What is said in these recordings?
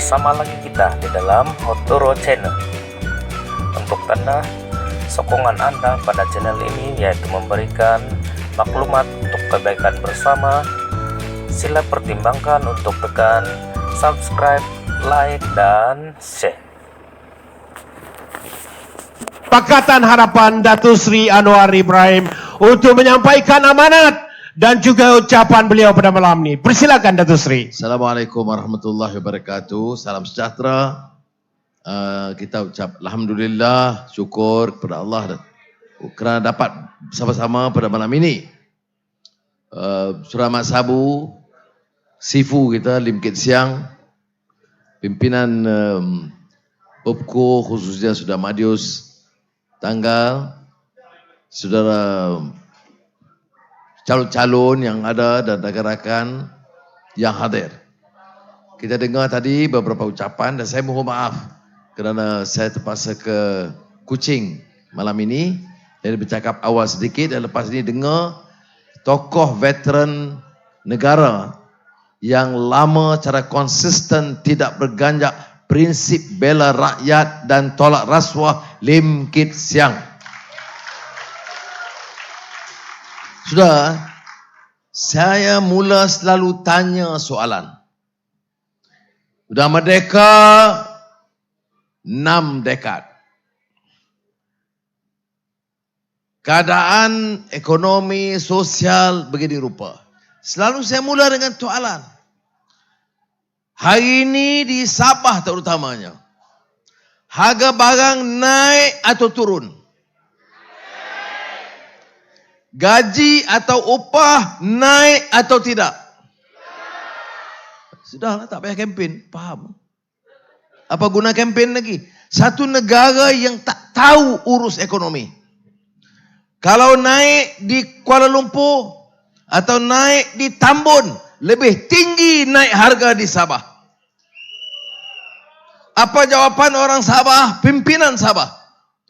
bersama lagi kita di dalam Hoturo Channel. Untuk tanda sokongan Anda pada channel ini yaitu memberikan maklumat untuk kebaikan bersama, sila pertimbangkan untuk tekan subscribe, like, dan share. Pakatan Harapan Datuk Seri Anwar Ibrahim untuk menyampaikan amanat dan juga ucapan beliau pada malam ini. Persilakan Datuk Seri. Assalamualaikum warahmatullahi wabarakatuh. Salam sejahtera. Kita ucap alhamdulillah, syukur kepada Allah kerana dapat bersama-sama pada malam ini. Surah Mat Sabu, Sifu kita Lim Kit Siang, pimpinan UPKO khususnya Saudara Madius Tanggal, saudara calon-calon yang ada dan rakan-rakan yang hadir. Kita dengar tadi beberapa ucapan dan saya mohon maaf kerana saya terpaksa ke Kuching malam ini. Jadi bercakap awal sedikit dan lepas ini dengar tokoh veteran negara yang lama secara konsisten tidak berganjak prinsip bela rakyat dan tolak rasuah, Lim Kit Siang. Sudah, saya mula selalu tanya soalan. Sudah merdeka 6 dekad. Keadaan ekonomi, sosial begini rupa. Selalu saya mula dengan soalan. Hari ini di Sabah terutamanya, harga barang naik atau turun? Gaji atau upah naik atau tidak? Sudahlah, tak payah kempen. Faham? Apa guna kempen lagi? Satu negara yang tak tahu urus ekonomi. Kalau naik di Kuala Lumpur atau naik di Tambun, lebih tinggi naik harga di Sabah. Apa jawapan orang Sabah? Pimpinan Sabah.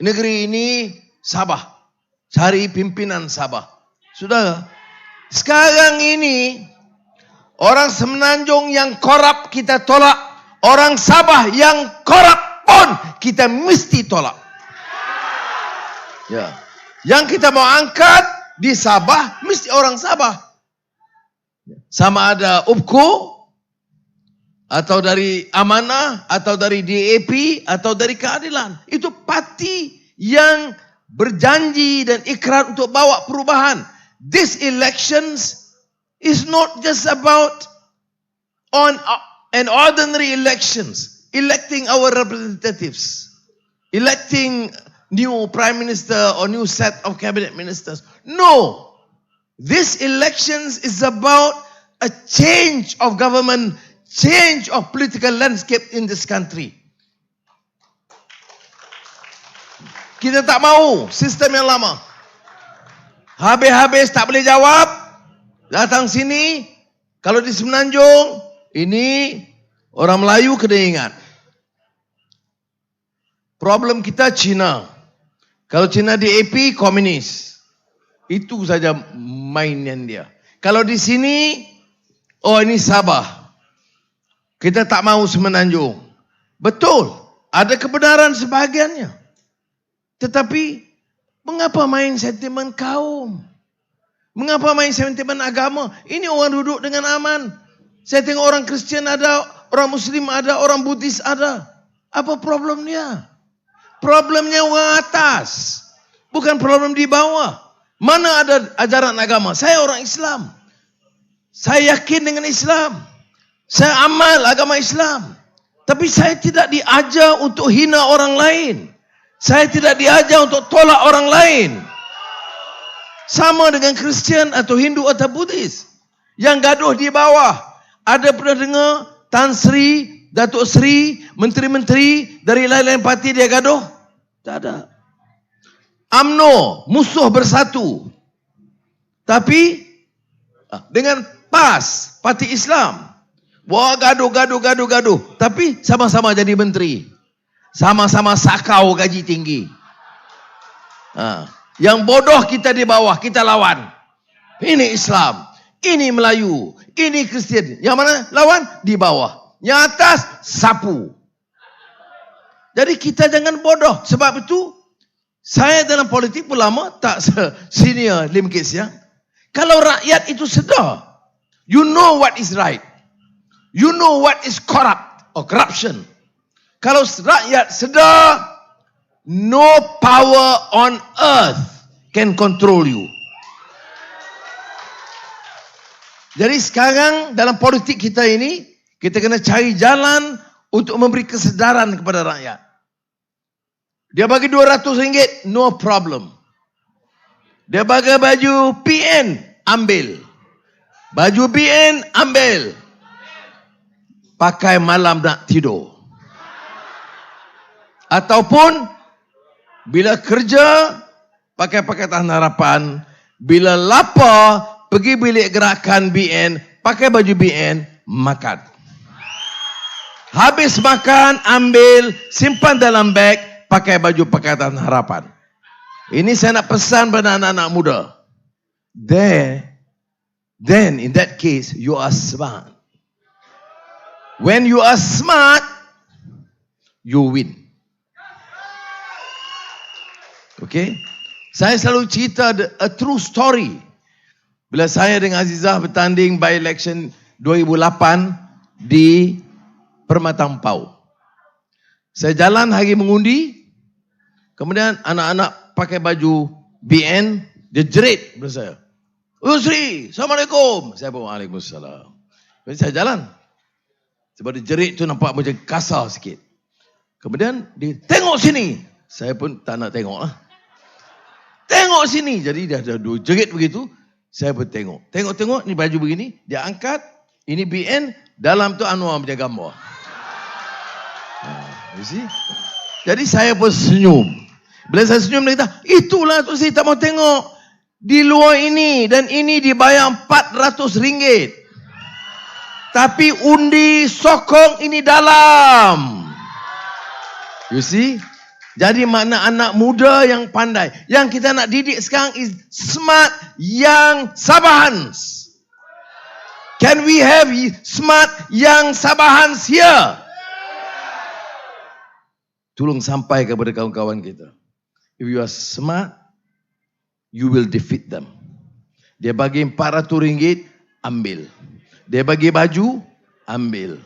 Negeri ini Sabah. Cari pimpinan Sabah. Sudah. Sekarang ini orang Semenanjung yang korup kita tolak. Orang Sabah yang korup pun kita mesti tolak. Ya. Yang kita mau angkat di Sabah mesti orang Sabah. Sama ada UPKO atau dari Amanah atau dari DAP atau dari Keadilan. Itu parti yang berjanji dan ikrar untuk bawa perubahan. This elections is not just about an ordinary elections, electing our representatives, electing new prime minister or new set of cabinet ministers. No, this elections is about a change of government, change of political landscape in this country. Kita tak mau sistem yang lama. Habis-habis tak boleh jawab. Datang sini. Kalau di Semenanjung, ini orang Melayu kena ingat. Problem kita Cina. Kalau Cina DAP, komunis. Itu saja mainan dia. Kalau di sini, oh ini Sabah. Kita tak mau Semenanjung. Betul. Ada kebenaran sebahagiannya. Tetapi, mengapa main sentimen kaum? Mengapa main sentimen agama? Ini orang duduk dengan aman. Saya tengok orang Kristian ada, orang Muslim ada, orang Buddhis ada. Apa problemnya? Problemnya orang atas. Bukan problem di bawah. Mana ada ajaran agama? Saya orang Islam. Saya yakin dengan Islam. Saya amal agama Islam. Tapi saya tidak diajar untuk hina orang lain. Saya tidak diajar untuk tolak orang lain. Sama dengan Kristian atau Hindu atau Buddhis. Yang gaduh di bawah. Ada pernah dengar Tan Sri, Datuk Sri, menteri-menteri dari lain-lain parti dia gaduh? Tak ada. UMNO, musuh bersatu. Tapi dengan PAS, Parti Islam. Wah gaduh. Tapi sama-sama jadi menteri. Sama-sama sakau gaji tinggi. Yang bodoh kita di bawah, kita lawan. Ini Islam, ini Melayu, ini Kristian. Yang mana lawan? Di bawah. Yang atas, sapu. Jadi kita jangan bodoh. Sebab itu, saya dalam politik pun lama, tak senior Lim Kit Siang. Kalau rakyat itu sedar, you know what is right. You know what is corrupt or corruption. Kalau rakyat sedar, no power on earth can control you. Jadi sekarang dalam politik kita ini, kita kena cari jalan untuk memberi kesedaran kepada rakyat. Dia bagi RM200, no problem. Dia bagi baju PN, ambil. Baju PN, ambil. Pakai malam nak tidur. Ataupun, bila kerja, pakai Pakatan Harapan. Bila lapar, pergi bilik gerakan BN, pakai baju BN, makan. Habis makan, ambil, simpan dalam beg, pakai baju Pakatan Harapan. Ini saya nak pesan pada anak-anak muda. Then in that case, you are smart. When you are smart, you win. Okay? Saya selalu cerita a true story. Bila saya dengan Azizah bertanding by election 2008 di Permata Ampau. Saya jalan hari mengundi, kemudian anak-anak pakai baju BN, dia jerit kepada saya. Oh Sri, Assalamualaikum. Saya pun Waalaikumsalam. Kemudian saya jalan. Sebab dia jerit tu nampak macam kasar sikit. Kemudian dia tengok sini. Saya pun tak nak tengok lah. Tengok sini. Jadi dia ada dua jerit begitu. Saya pun tengok. Tengok-tengok, ni baju begini. Dia angkat. Ini BN. Dalam tu Anwar punya gambar. You see? Jadi saya pun senyum. Bila saya senyum, dia kata, itulah tu saya tak mau tengok. Di luar ini dan ini dibayar RM400. Tapi undi sokong ini dalam. You see? Jadi makna anak muda yang pandai. Yang kita nak didik sekarang is smart young Sabahans. Can we have smart young Sabahans here? Tolong sampai kepada kawan-kawan kita. If you are smart, you will defeat them. Dia bagi RM400, ambil. Dia bagi baju, ambil.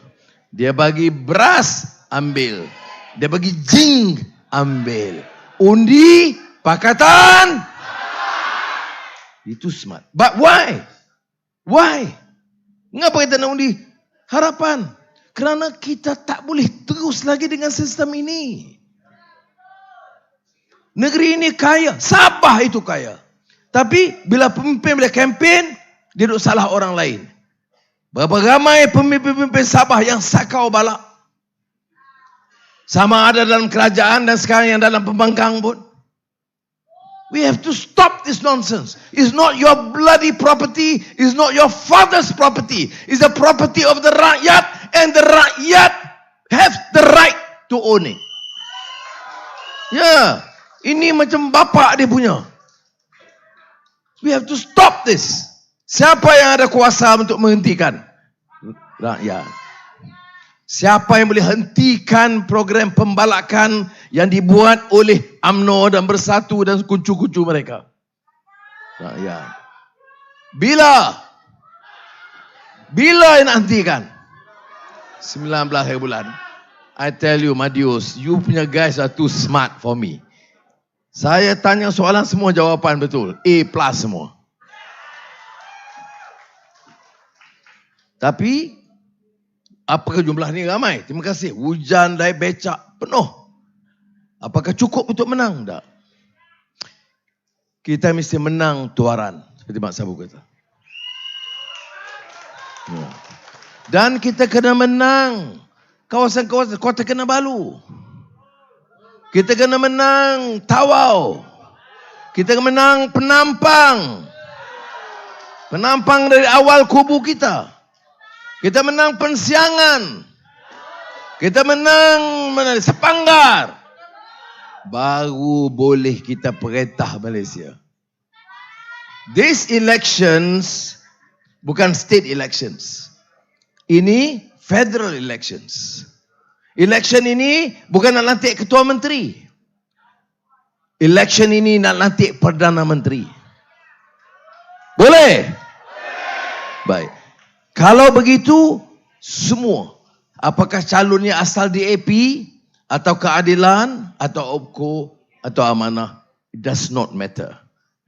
Dia bagi beras, ambil. Dia bagi jing, ambil. Undi, Pakatan. Itu smart. But why? Why? Mengapa kita nak undi Harapan? Kerana kita tak boleh terus lagi dengan sistem ini. Negeri ini kaya. Sabah itu kaya. Tapi bila pemimpin, bila kempen, dia duduk salah orang lain. Berapa ramai pemimpin-pemimpin Sabah yang sakau balak. Sama ada dalam kerajaan dan sekarang yang dalam pembangkang pun. We have to stop this nonsense. It's not your bloody property. It's not your father's property. It's the property of the rakyat. And the rakyat have the right to own it. Ya, ini macam bapak dia punya. We have to stop this. Siapa yang ada kuasa untuk menghentikan? Rakyat. Siapa yang boleh hentikan program pembalakan yang dibuat oleh UMNO dan Bersatu dan kuncu-kuncu mereka? Rakyat. Bila yang nak hentikan? 19 hari bulan. I tell you, Madius, you punya guys are too smart for me. Saya tanya soalan semua jawapan betul. A+ semua. Tapi apakah jumlah ni ramai? Terima kasih. Hujan, dai becak, penuh. Apakah cukup untuk menang? Tak. Kita mesti menang tuaran. Seperti Mak Sabu kata. Ya. Dan kita kena menang kawasan-kawasan Kota Kinabalu. Kita kena menang Tawau. Kita kena menang Penampang. Penampang dari awal kubu kita. Kita menang Pensiangan. Kita menang Sepanggar. Baru boleh kita perintah Malaysia. These elections bukan state elections. Ini federal elections. Election ini bukan nak lantik ketua menteri. Election ini nak lantik Perdana Menteri. Boleh? Baik. Kalau begitu, semua, apakah calonnya asal DAP, atau Keadilan, atau OPCO, atau Amanah, it does not matter.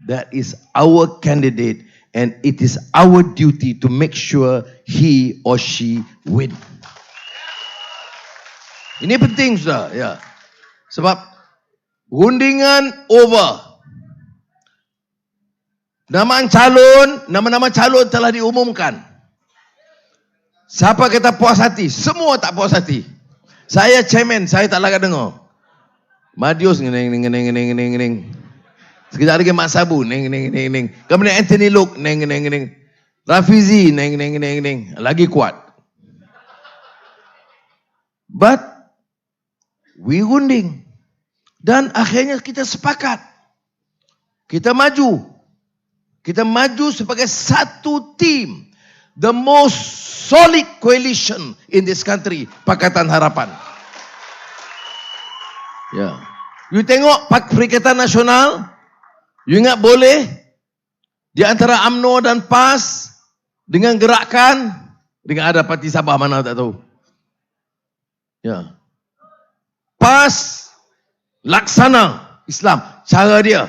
That is our candidate and it is our duty to make sure he or she win. Ini penting sudah, ya. Sebab rundingan over. Nama-nama calon telah diumumkan. Siapa kata puas hati? Semua tak puas hati. Saya chairman, saya tak larat dengar. Madius neng. Sekejap lagi Mak Sabu neng. Kemudian Anthony Luke neng. Rafizi neng. Lagi kuat. But we runding. Dan akhirnya kita sepakat. Kita maju. Kita maju sebagai satu tim. The most solid coalition in this country. Pakatan Harapan. Ya. You tengok Perikatan Nasional. You ingat boleh. Di antara UMNO dan PAS. Dengan gerakan. Dengan ada Parti Sabah mana tak tahu. Ya. PAS. Laksana Islam. Cara dia.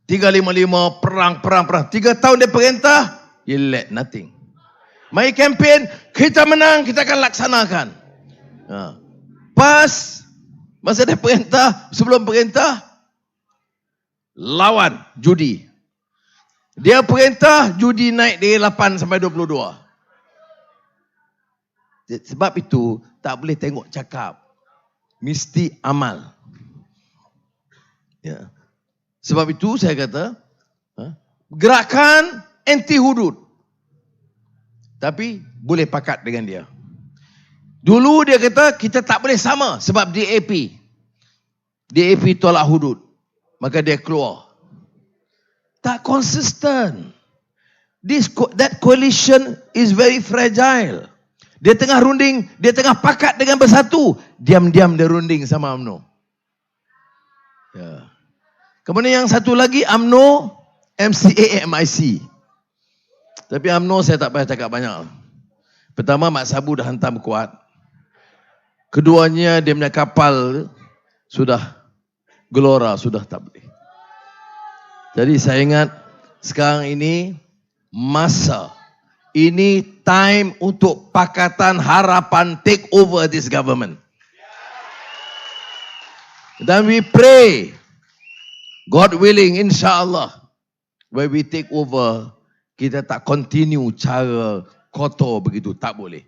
355 perang. 3 tahun dia perintah. You let nothing. My campaign, kita menang, kita akan laksanakan. PAS, masa dia perintah, sebelum perintah, lawan judi. Dia perintah, judi naik dari 8 sampai 22. Sebab itu, tak boleh tengok cakap. Mesti amal. Ya. Sebab itu saya kata, gerakan anti hudud. Tapi boleh pakat dengan dia. Dulu dia kata kita tak boleh sama sebab DAP. DAP tolak hudud. Maka dia keluar. Tak konsisten. That coalition is very fragile. Dia tengah runding, dia tengah pakat dengan bersatu. Diam-diam dia runding sama UMNO. Ya. Kemudian yang satu lagi UMNO, MCA, MIC. Tapi UMNO saya tak payah cakap banyak. Pertama, Mak Sabu dah hantam kuat. Keduanya, dia punya kapal sudah gelora, sudah tak boleh. Jadi saya ingat, sekarang ini masa. Ini time untuk Pakatan Harapan take over this government. Dan we pray, God willing, insyaAllah, when we take over, kita tak continue cara kotor begitu. Tak boleh.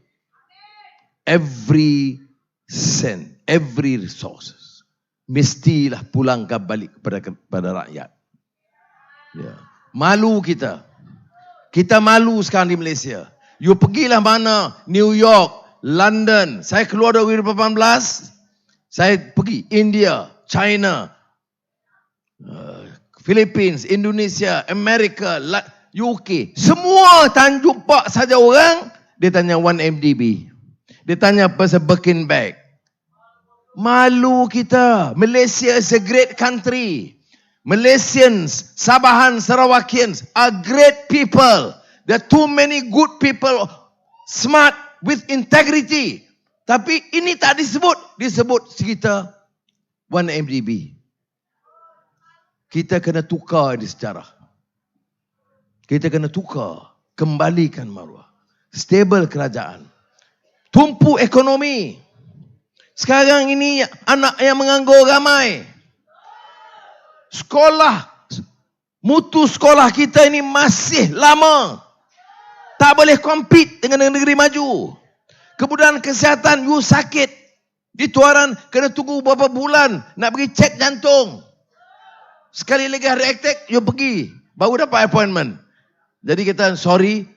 Every cent, every resources, mestilah pulangkan balik kepada rakyat. Ya. Malu kita. Kita malu sekarang di Malaysia. You pergilah mana? New York, London. Saya keluar 2018. Saya pergi India, China, Philippines, Indonesia, Amerika, UK. Semua tanjung pak saja orang, dia tanya 1MDB. Dia tanya pasal Birkin bag. Malu kita. Malaysia is a great country. Malaysians, Sabahan, Sarawakians are great people. There are too many good people, smart, with integrity. Tapi ini tak disebut. Disebut sekitar 1MDB. Kita kena tukar di sejarah. Kita kena tukar. Kembalikan maruah. Stable kerajaan. Tumpu ekonomi. Sekarang ini anak yang menganggur ramai. Sekolah, mutu sekolah kita ini masih lama. Tak boleh compete dengan negeri maju. Kemudian kesihatan, you sakit. Di tuaran, kena tunggu beberapa bulan nak pergi cek jantung. Sekali lagi hari attack, you pergi. Baru dapat appointment. Jadi kita, sorry,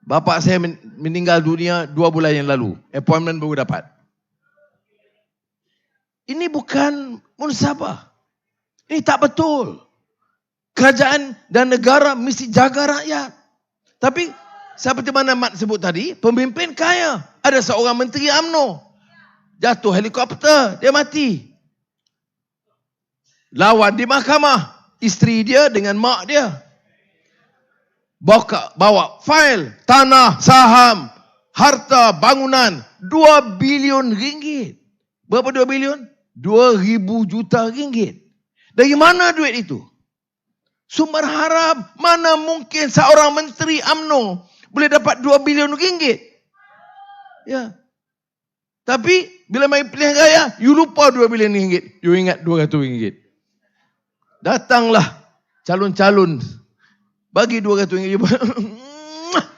bapa saya meninggal dunia 2 bulan yang lalu. Appointment baru dapat. Ini bukan munsabah. Ini tak betul. Kerajaan dan negara mesti jaga rakyat. Tapi seperti mana Mat sebut tadi, pemimpin kaya. Ada seorang menteri UMNO. Jatuh helikopter, dia mati. Lawan di mahkamah. Isteri dia dengan mak dia. Bawa fail, tanah, saham, harta, bangunan. 2 bilion ringgit. Berapa 2 bilion? 2,000 juta ringgit. Dari mana duit itu? Sumber haram. Mana mungkin seorang menteri UMNO boleh dapat 2 bilion ringgit? Ya. Tapi bila main pilihan raya, you lupa 2 bilion ringgit. You ingat 200 ringgit. Datanglah calon-calon. Bagi 200 ringgit.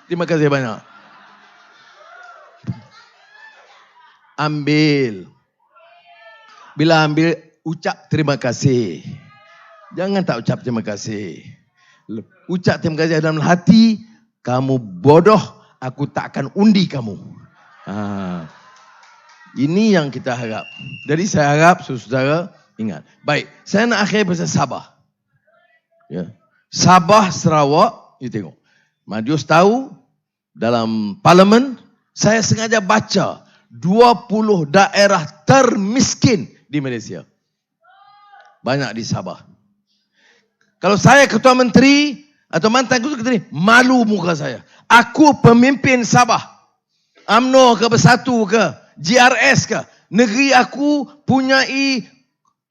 Terima kasih banyak. Ambil. Bila ambil, ucap terima kasih. Jangan tak ucap terima kasih. Ucap terima kasih dalam hati, kamu bodoh, aku tak akan undi kamu. Ini yang kita harap. Jadi saya harap saudara ingat. Baik, saya nak akhir pasal Sabah. Ya. Sabah, Sarawak, you tengok. Madius tahu, dalam parlimen, saya sengaja baca 20 daerah termiskin di Malaysia. Banyak di Sabah. Kalau saya ketua menteri atau mantan ketua menteri, malu muka saya. Aku pemimpin Sabah. UMNO ke Bersatu ke, GRS ke. Negeri aku punyai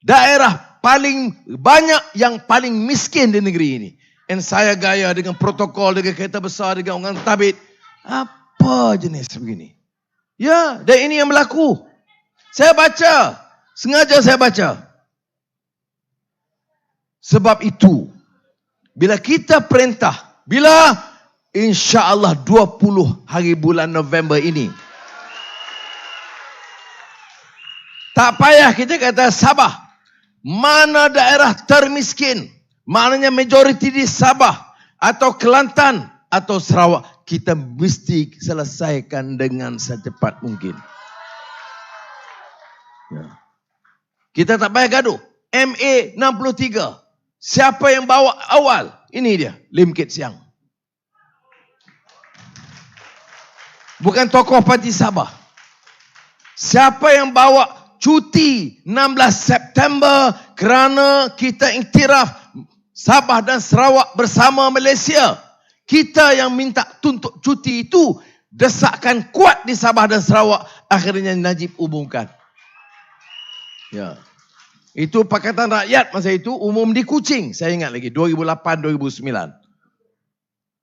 daerah paling banyak yang paling miskin di negeri ini. Dan saya gaya dengan protokol, dengan kereta besar, dengan orang tabit. Apa jenis begini? Ya, dan ini yang berlaku. Saya baca. Sengaja saya baca. Sebab itu, bila kita perintah, bila insya-Allah 20 hari bulan November ini, tak payah kita kata Sabah, mana daerah termiskin, maknanya majoriti di Sabah, atau Kelantan, atau Sarawak, kita mesti selesaikan dengan secepat mungkin. Ya. Kita tak payah gaduh. MA 63. Siapa yang bawa awal? Ini dia, Lim Kit Siang. Bukan tokoh parti Sabah. Siapa yang bawa cuti 16 September kerana kita iktiraf Sabah dan Sarawak bersama Malaysia. Kita yang minta tuntut cuti itu, desakan kuat di Sabah dan Sarawak, akhirnya Najib umumkan. Ya. Itu Pakatan Rakyat masa itu umum di Kuching. Saya ingat lagi 2008-2009.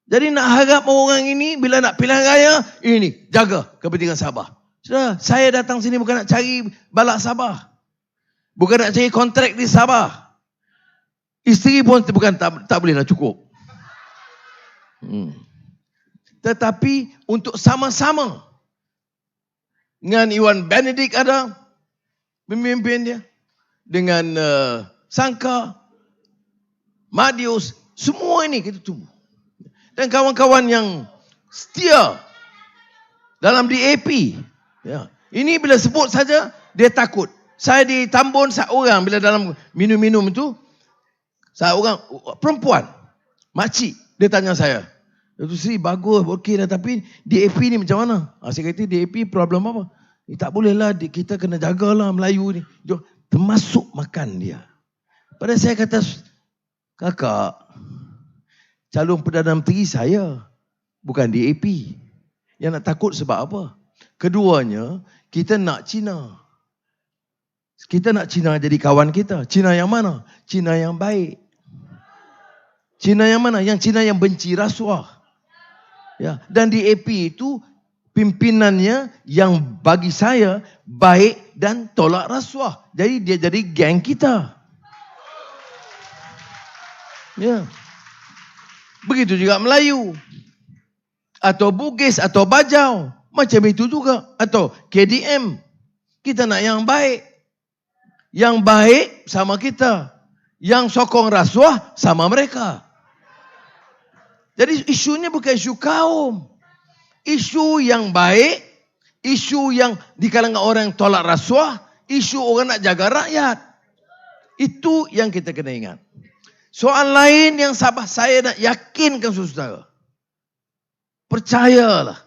Jadi nak harap orang ini bila nak pilihan raya, ini jaga kepentingan Sabah. Sudah, saya datang sini bukan nak cari balak Sabah. Bukan nak cari kontrak di Sabah. Isteri pun bukan tak boleh lah cukup. Tetapi untuk sama-sama dengan Iwan Benedict ada pemimpin dia, dengan Sangka, Madius, semua ini kita tunggu. Dan kawan-kawan yang setia dalam DAP, ya, ini bila sebut saja dia takut. Saya di Tambun seorang bila dalam minum-minum itu, seorang perempuan, makcik, dia tanya saya, Datuk Seri bagus, okey dah, tapi DAP ni macam mana? Saya kata DAP problem apa? Tak bolehlah, kita kena jagalah Melayu ni. Termasuk makan dia. Pada saya kata, kakak, calon Perdana Menteri saya, bukan DAP. Yang nak takut sebab apa? Keduanya, kita nak Cina. Kita nak Cina jadi kawan kita. Cina yang mana? Cina yang baik. Cina yang mana? Yang Cina yang benci rasuah. Ya. Dan DAP itu pimpinannya yang bagi saya baik dan tolak rasuah. Jadi dia jadi geng kita. Ya. Begitu juga Melayu. Atau Bugis atau Bajau. Macam itu juga. Atau KDM. Kita nak yang baik. Yang baik sama kita. Yang sokong rasuah sama mereka. Jadi isunya bukan isu kaum. Isu yang baik, isu yang di kalangan orang yang tolak rasuah, isu orang nak jaga rakyat. Itu yang kita kena ingat. Soal lain yang Sabah saya nak yakinkan saudara. Percayalah.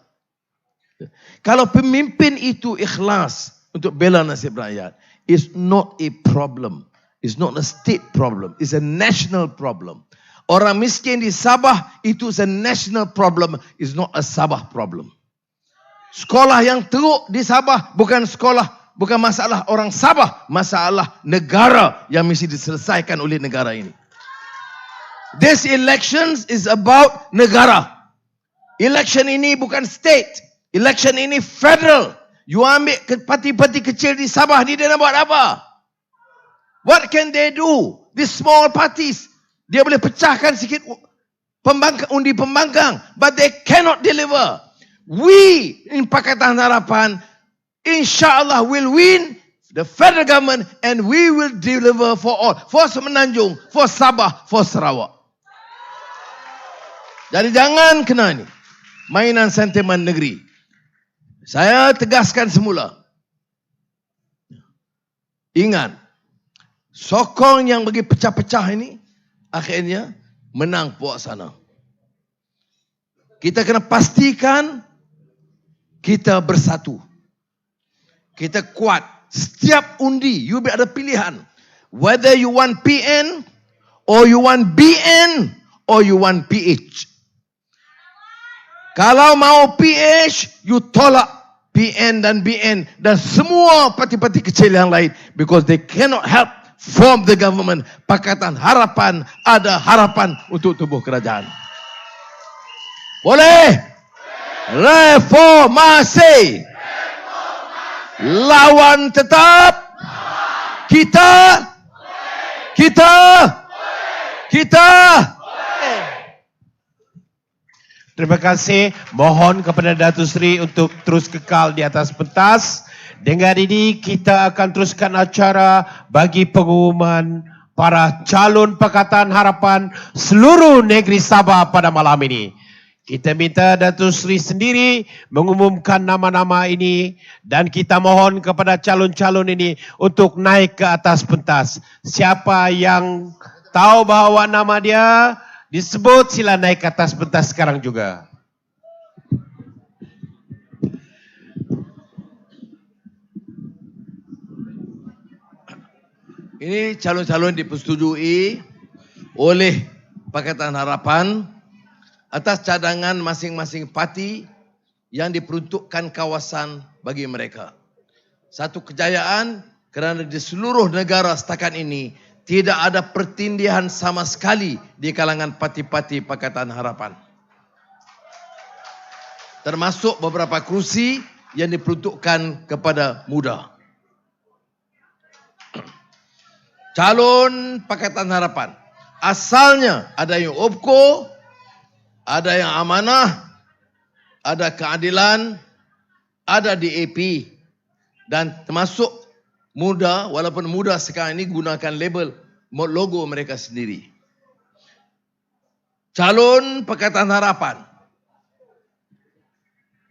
Kalau pemimpin itu ikhlas untuk bela nasib rakyat, it's not a problem. It's not a state problem. It's a national problem. Orang miskin di Sabah itu is a national problem. It's not a Sabah problem. Sekolah yang teruk di Sabah bukan masalah orang Sabah, masalah negara yang mesti diselesaikan oleh negara ini. This elections is about negara. Election ini bukan state. Election ini federal. You ambil parti-parti kecil di Sabah ni, dia nak buat apa? What can they do? These small parties, dia boleh pecahkan sikit undi pembangkang, but they cannot deliver. We in Pakatan Harapan, insyaAllah will win the federal government and we will deliver for all. For Semenanjung, for Sabah, for Sarawak. Jadi jangan kena ni mainan sentimen negeri. Saya tegaskan semula. Ingat, sokong yang bagi pecah-pecah ini akhirnya menang puak sana. Kita kena pastikan kita bersatu. Kita kuat. Setiap undi, you ada pilihan. Whether you want PN, or you want BN, or you want PH. Kalau mau PH, you tolak PN dan BN dan semua parti-parti kecil yang lain. Because they cannot help form the government. Pakatan Harapan ada harapan untuk tubuh kerajaan. Boleh? Reformasi. Lawan tetap. Kita. Terima kasih. Mohon kepada Datuk Seri untuk terus kekal di atas pentas. Dengan ini kita akan teruskan acara bagi pengumuman para calon Pakatan Harapan seluruh negeri Sabah pada malam ini. Kita minta Datuk Seri sendiri mengumumkan nama-nama ini dan kita mohon kepada calon-calon ini untuk naik ke atas pentas. Siapa yang tahu bahawa nama dia disebut, sila naik ke atas pentas sekarang juga. Ini calon-calon dipersetujui oleh Pakatan Harapan atas cadangan masing-masing parti yang diperuntukkan kawasan bagi mereka. Satu kejayaan kerana di seluruh negara setakat ini tidak ada pertindihan sama sekali di kalangan parti-parti Pakatan Harapan. Termasuk beberapa kerusi yang diperuntukkan kepada muda. Calon Pakatan Harapan asalnya ada yang OPCO, ada yang amanah, ada keadilan, ada DAP dan termasuk muda, walaupun muda sekarang ini gunakan label logo mereka sendiri. Calon Pakatan Harapan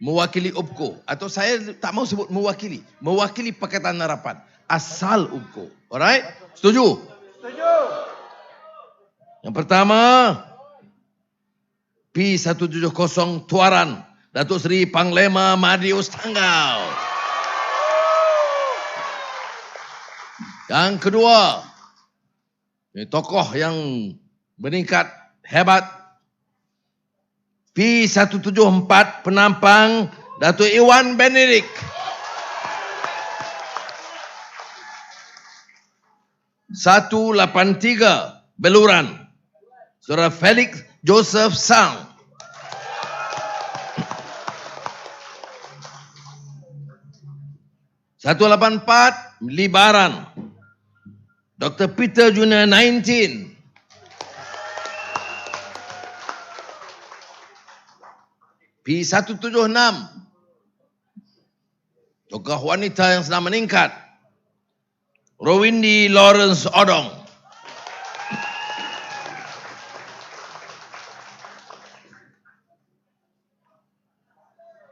mewakili OPCO, atau saya tak mau sebut mewakili Pakatan Harapan asal OPCO. Alright? Setuju? Setuju. Yang pertama, P170 Tuaran, Datuk Seri Panglima Madius Tanggau. Yang kedua, ini tokoh yang meningkat hebat, P174 Penampang, Datuk Iwan Benedict. 183 Beluran, Saudara Felix Joseph Sang. 184 Libaran, Dr. Peter Junior 19. P176 tokoh wanita yang sedang meningkat, Rowindi Lawrence Odong.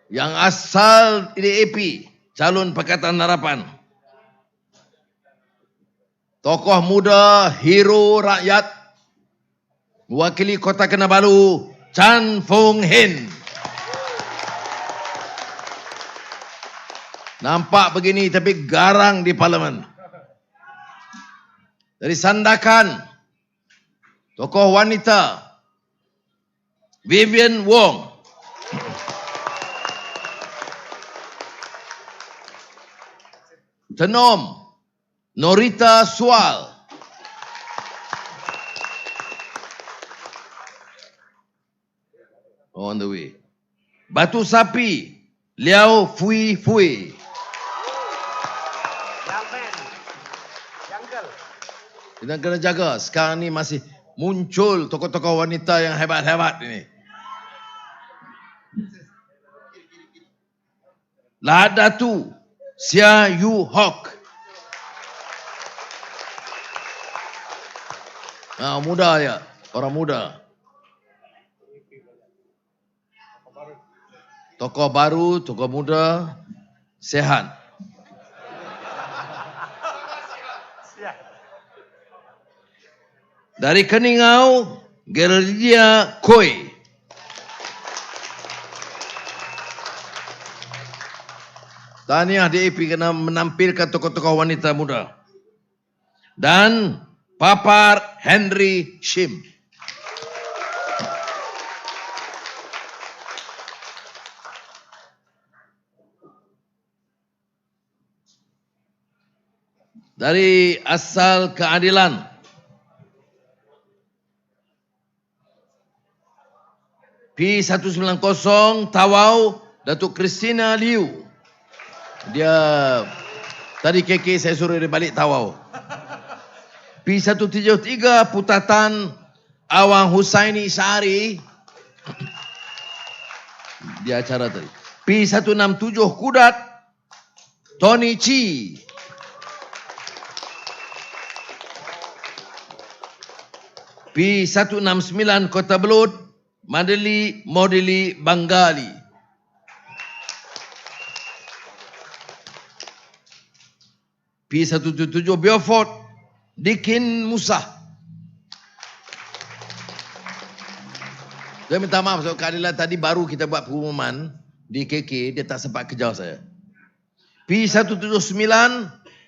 Yang asal DAP, calon Pakatan Harapan, tokoh muda, hero rakyat, mewakili Kota Kinabalu, Chan Fung Hin. Nampak begini tapi garang di parlimen. Dari Sandakan, tokoh wanita, Vivian Wong. Tenom, Norita Sual. On the way. Batu Sapi, Liao Fui Fui. Kita kena jaga. Sekarang ni masih muncul tokoh-tokoh wanita yang hebat-hebat ini. Ladatu Sia Yu Hok. Muda ya, orang muda. Tokoh baru, tokoh muda, sehat. Dari Keningau, Geraldine Koi. Tahniah DAP kena menampilkan tokoh-tokoh wanita muda. Dan Papar Henry Shim. Dari Asal Keadilan, P190 Tawau, Datuk Christina Liu. Dia tadi KK saya suruh dia balik Tawau. P173 Putatan Awang Husaini Syari. Dia acara tadi. P167 Kudat Tony Chi. P169 Kota Belud Modeli Bangali. P177 Beaufort Dikin Musa. Saya minta maaf sebab keadilan tadi baru kita buat pengumuman di KK, dia tak sempat kejar saya. P179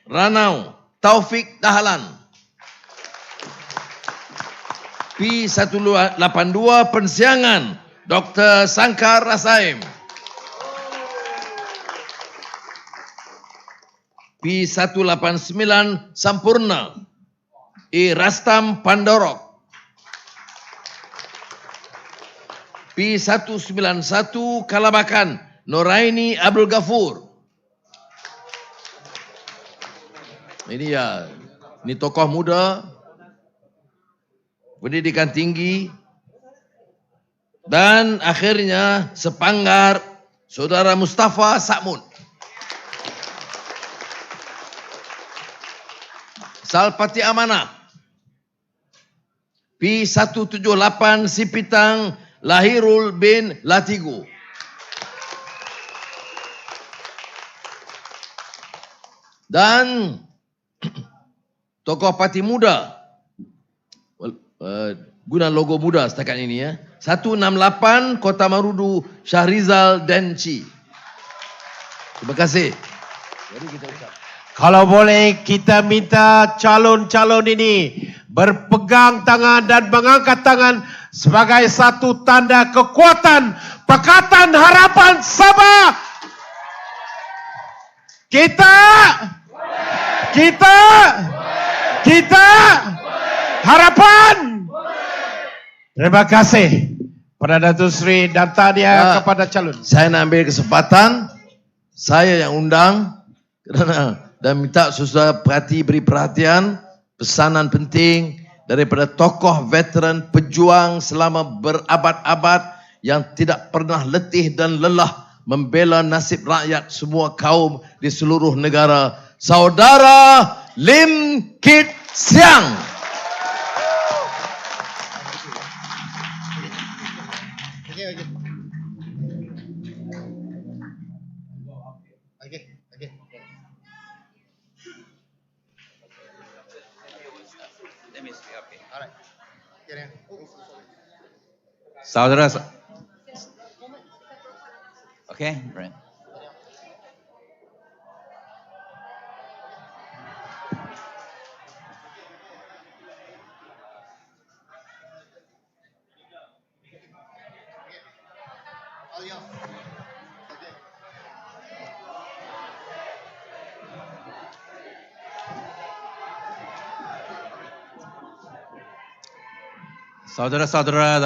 Ranau Taufik Dahlan. P182 Pensiangan Dr. Sangkar Rasaim. P189 Sampurna Rastam Pandorok. P191 Kalabakan Noraini Abdul Ghafur. Ini ya, ini tokoh muda, pendidikan tinggi, dan akhirnya sepanggar Saudara Mustafa Sakmun. Salpati Amanah. P178 Sipitang Lahirul bin Latigo. Dan tokoh parti muda, guna logo muda setakat ini ya. 168 Kota Marudu Syahrizal Denci. Terima kasih. Jadi kita ucap. Kalau boleh kita minta calon-calon ini berpegang tangan dan mengangkat tangan sebagai satu tanda kekuatan Pakatan Harapan Sabah. Kita harapan. Terima kasih Perdana Datuk Seri dan tahniah kepada calon. Saya nak ambil kesempatan, saya yang undang kerana dan minta saudara beri perhatian pesanan penting daripada tokoh veteran pejuang selama berabad-abad yang tidak pernah letih dan lelah membela nasib rakyat semua kaum di seluruh negara, Saudara Lim Kit Siang. Saudara, okay, right. Saudara-saudara